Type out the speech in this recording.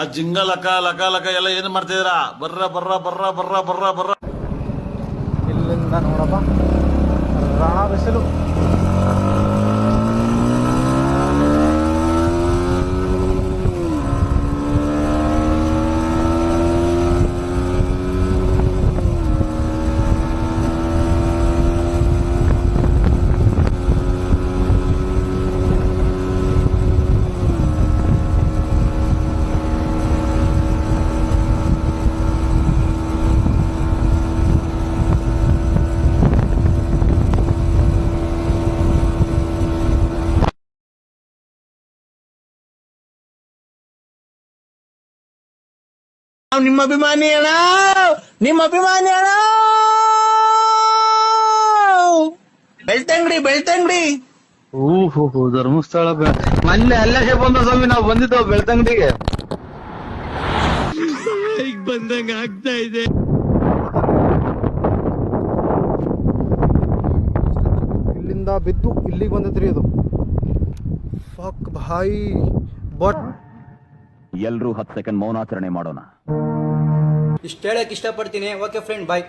ಆ ಜಿಂಗ ಲಕ ಲಕ ಲಕ ಎಲ್ಲ ಏನ್ ಮಾಡ್ತಿದ್ದೀರಾ? ಬರ್ರ ಬರ್ರ ಬರ್ರ ಬರ್ರ ಬರ್ರ ಬರ್ರ. ಇಲ್ಲಿಂದ ನೋಡಪ್ಪ ರಾಣ ಬಿಸಿಲು. ನಿಮ್ಮ ಅಭಿಮಾನಿ ಅಣ್ಣ, ನಿಮ್ಮ ಅಭಿಮಾನಿ ಅಣ್ಣ. ಬೆಳ್ತಂಗಡಿ ಬೆಳ್ತಂಗಡಿ. ಓಹೋ ಧರ್ಮಸ್ಥಳ ಮೊನ್ನೆ ಅಲ್ಲೇ ಬಂದ ಸ್ವಾಮಿ ನಾವು ಬಂದಿದ್ದೆವು ಬೆಳ್ತಂಗಡಿಗೆ. ಈಗ ಬಂದಂಗ ಆಗ್ತಾ ಇದೆ. ಇಲ್ಲಿಂದ ಬಿದ್ದು ಇಲ್ಲಿಗೆ ಬಂದೈತ್ರಿ ಅದು. ಫಕ್ ಭಾಯಿ. ಬಟ್ ಎಲ್ರೂ 10 ಸೆಕೆಂಡ್ ಮೌನಾಚರಣೆ ಮಾಡೋಣ. ಇಷ್ಟ ಹೇಳಕ್ ಇಷ್ಟಪಡ್ತೀನಿ. ಓಕೆ ಫ್ರೆಂಡ್, ಬಾಯ್.